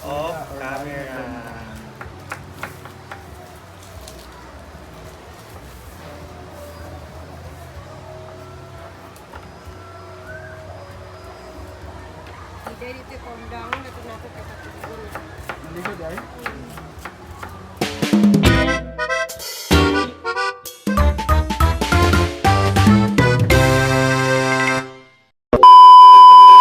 Off camera. Hindi dito calm down. Natin natin kapatid. Hindi ko dahil.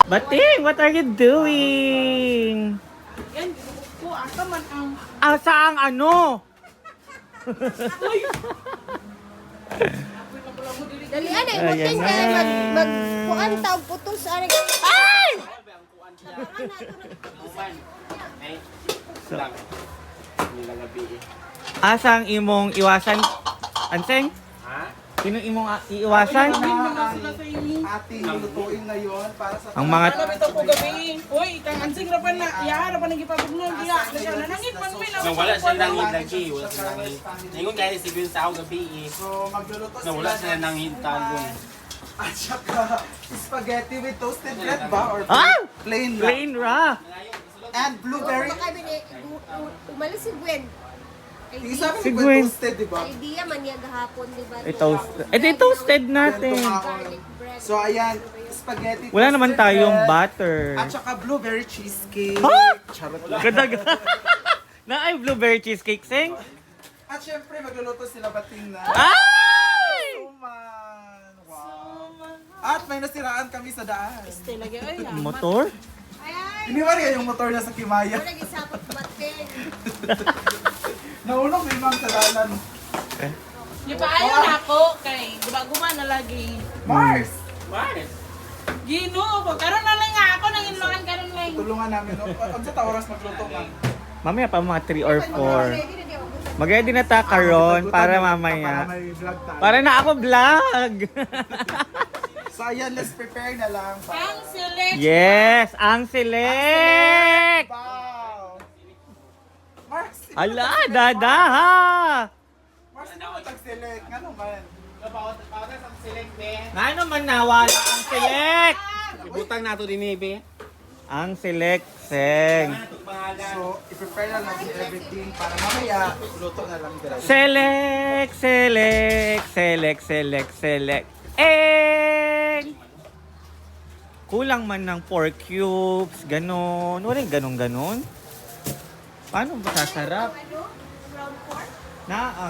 Bating, what are you doing? Yan, ko asa man ang... Asa ang ano? Dali, ano, Ayan imutin na. ka mag-kuan tawag putos. Ay! Asa ang imong iwasan? Anseng? Ha? Sino imong iiwasan? Ating lutuin ngayon para sa Ang mga Ano bitaw ko gabi? Uy, kang ansing ra pa na. Iya, ra pa nagipabugnon diya. Nasya nanangit man mi na. So, wala siya nangin lagi. Wala siya nangin. Ngayon guys, siguro sa ako gabi eh. So magluluto Na wala sila siya nangin tagon. at saka spaghetti with toasted bread ba? Or Ah! plain lang? plain ra. And blueberry. Baka umalis si Gwen. Yung isa Si ko Gwen. toasted, di ba? Idea man niya gahapon, di ba? Toasted natin. Garlic bread. So ayan, spaghetti Wala naman toasted tayong bread, butter. At saka blueberry cheesecake. Ha? Charot lang. Kadag. Na ay blueberry cheesecake, Seng? At syempre magluluto sila bating na. Ay! Suman. Wow. At may nasiraan kami sa daan. Talaga ay. Motor? Ay, Iniwan niya yung motor niya sa Kimaya. wala gisapot batin. Naunong may ma'am sa dalan. Di ba ayaw na ako kay guma na lagi. Mars! Mars! Gino, karon na lang nga ako nang inloan karon lang. Tulungan namin. No? Ang sa oras magluto ka. Mamaya pa mga 3 or 4. Ready na di ako. Mag-ready na ta karon para Para mamaya. may vlog tayo. Para na ako vlog. So ayan, let's prepare na lang. Ang select. Yes, ang select. Wow! Mars! Ala, dada ha. Mars, hindi mo tag-select. Nga naman. Ano man nawala ang select? Ibutang nato din eh, be. Ang select, Seng. So, i-prepare na natin everything para mamaya, luto na lang dito. Select, select, select, select, select. Egg! Kulang man ng 4 cubes, ganon. Wala yung ganon-ganon. Paano ba sasarap?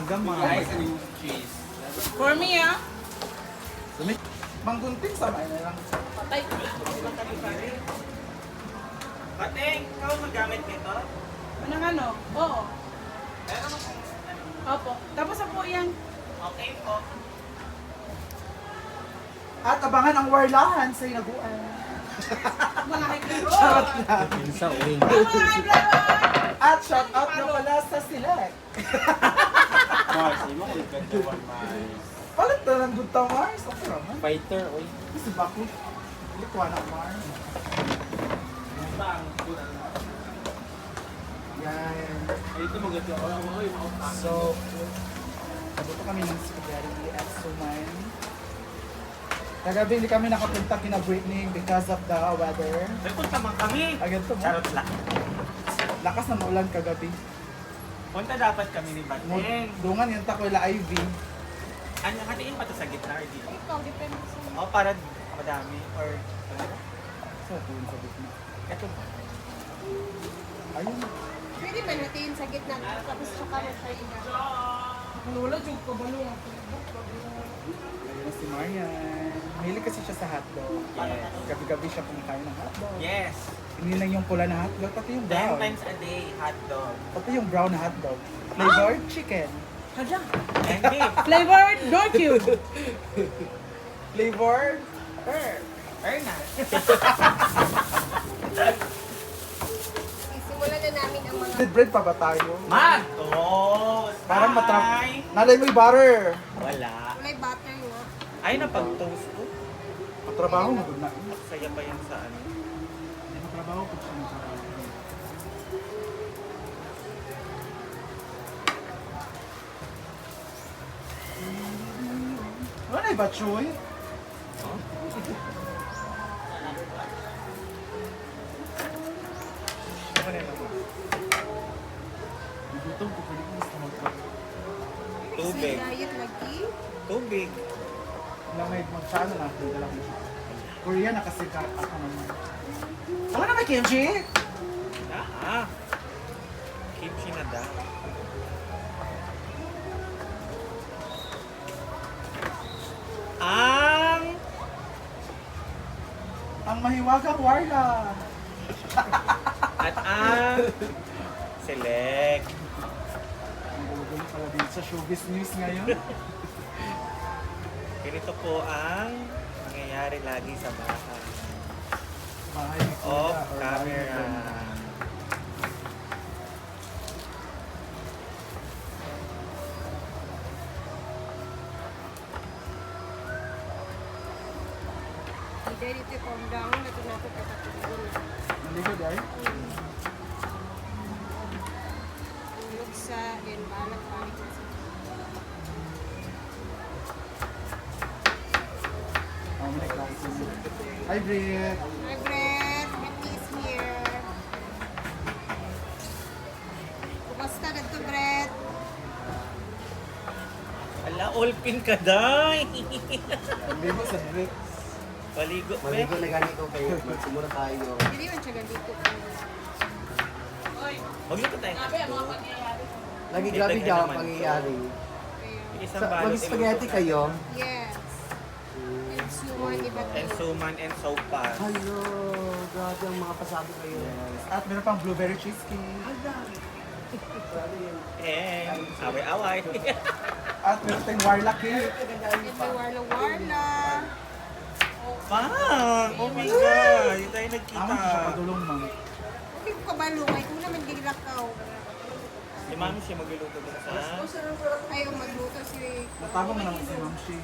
Gamay. Rice and cheese. For me ah. Manggunting sa may na lang. Patay. Pateng, ikaw magamit nito? Anong ano? Oo. Opo. Tapos na po yan. Okay po. At abangan ang warlahan sa inaguan. Mga high-blood. Charot lang. Pinsa, uwi. Mga high-blood. At shout out na pala sa Select. Mars, imo ko ikagawan, Mars. Palit na lang good Mars. Okay naman. Fighter, uy. Kasi bako. Likuha na Mars. Yan. Ay, ito maganda. So, nabuto kami ng spaghetti at suman. Kagabi hindi kami nakapunta kina Britney because of the weather. Punta man kami. Agad to mo. Charot lang. Lakas ng ulan kagabi. Punta dapat kami ni Bateng. Dungan yung takwila Ivy. Ano, hatiin pa to sa gitna or di? Ikaw, depende sa... O, para madami or ano? So, tuwin sa gitna. Ito ba? Ayun. Pwede ba natin sa gitna? Tapos tsaka mo sa ina. Wala, joke ko ba nung Ayun na si Marian. Mahilig kasi siya sa hotdog. Yes. Gabi-gabi siya kumakain ng hotdog. Yes. Hindi lang yung pula na hotdog, pati yung 10 brown. times a day, hot dog. Pati yung brown na hotdog. Flavored chicken. Hadya. Hindi. Flavored barbecue. Flavored herb. Erna. Simulan na namin ang mga... With bread pa ba tayo? Mag-toast! Parang matrap. Ay! Nalay mo yung butter. Wala. May butter nga. Ay, napag-toast ko. Matrabaho mo na. Saya pa yan sa ano. Matrabaho ko siya ng Ano na ba, Choy? ko na naman. Gutom ko, pwede ko gusto mag-cook. Tubig. Sa diet lagi. Tubig. Lamay, magsaano lang, hindi lang mo siya. Korea, nakasikat ako naman. Wala na may kimchi? Kimchi na daw. Ang mahiwagang warla. At select. Ang gulo pala dito sa showbiz news ngayon. Ganito po ang nangyayari lagi sa bahay. Bahay ni Kuya Off or bahay ni camera. Brenda. Hindi dito calm down. Ito na ito katulog. Naligo dahil? Tulog sa and balak balik na sa Oh, may classes. Hi, Brit. Hi, Brett. Brittany is here. Kumusta na ito, Brett? Ala, all pin ka, day! Hindi mo sa Brit. Paligo, Maligo na gani ko kayo. Magsimura tayo. Hindi man siya ganito. Magluto tayo. Grabe ang mga pangyayari. Lagi grabe Dagdag daw na ang naman. pangyayari. Isang balot. Mag-spaghetti kayo. Yes. And suman, iba And suman and sopa. Hello, grabe ang mga pasado kayo. At meron pang blueberry cheesecake. And away-away. At meron tayong warla cake. And may warla-warla. Oh my God! Hindi tayo Amo nagkita. siya padulong, ma'am. Hindi ko kabalungay. Una man di lakaw. Si Mami siya magluluto dun sa... Ayaw magluto si... Natabang naman si Ma'am Shi.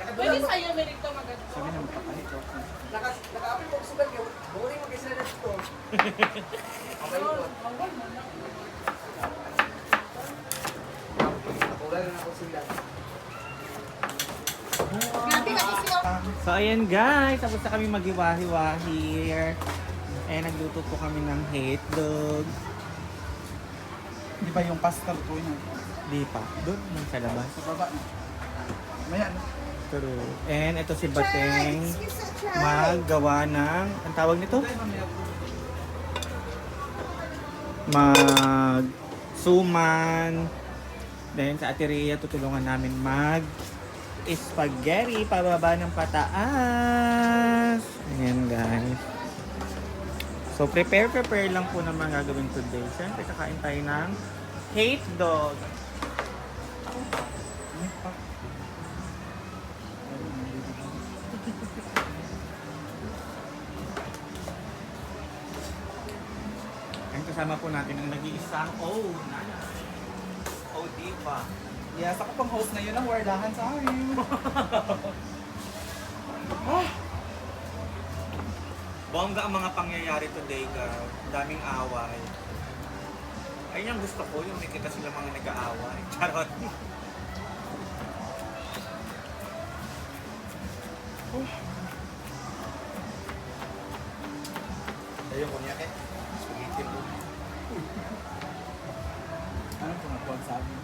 Pwede sa'yo, Merito, maganda. Sabi na magpapalit ako. Naka-apil ko sugal yun. Bukunin mo kasi na dito. Nakulan na ako sila. Grabe ka kasi So ayan guys, tapos na kami maghiwahi-wahi. Eh nagluto po kami ng hotdog. Di ba yung pastel ko yun? Di pa. Doon nang sa labas. Sa baba na. Maya na. True. And ito si Bateng maggawa ng, ang tawag nito? Mag suman. Then sa Ate Rhea, tutulungan namin mag spaghetti pababa ng pataas. Ayan guys. So prepare lang po ng mga gagawin today. Siyempre kakain tayo ng hotdog. May pa. And kasama po natin ang nag-iisang nanay. Diva. Yes, ako pang host ngayon ng wardahan sa amin. Bongga ang mga pangyayari today, girl. Daming away. Ayun yung gusto ko, yung nakita sila mga nag-aaway. Charot. Ayun ko niya spaghetti mo. Ano po nagpuan sa amin?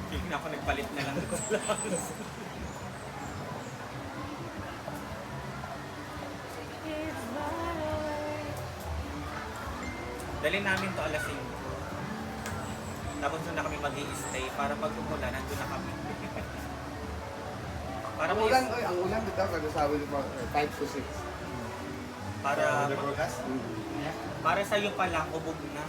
Hindi ako nagpalit na lang dito sa labas. Dali namin to alas 5. Tapos doon na kami mag-i-stay para pag umulan, nandun na kami. Para Ang ulan, oy, ang ulan dito kagasabi ko 5 to 6. para sa iyo pa lang ubog na.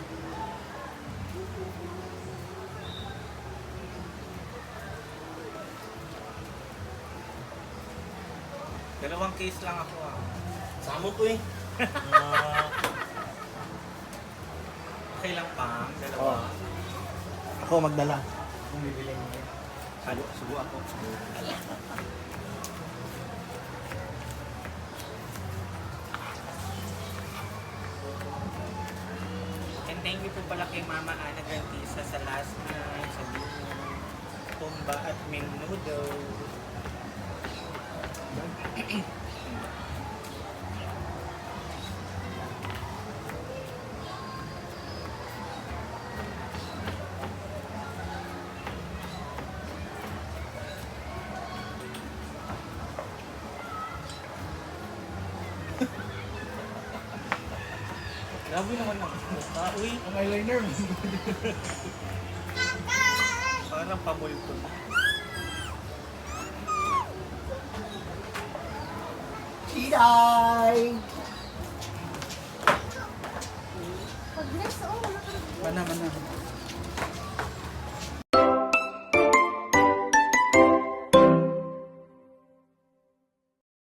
Dalawang case lang ako Samo ko eh. Okay lang pang, dalawa. Ako magdala. Kung bibili mo. Subo ako. And thank you po pala kay Mama Ana Grantisa sa last night, sa dinner, tumba at menudo. Grabe naman ang mukha. Uy, Ang eyeliner. parang pamulto. Chiday! Pag next, oh, wala ka na. Mana.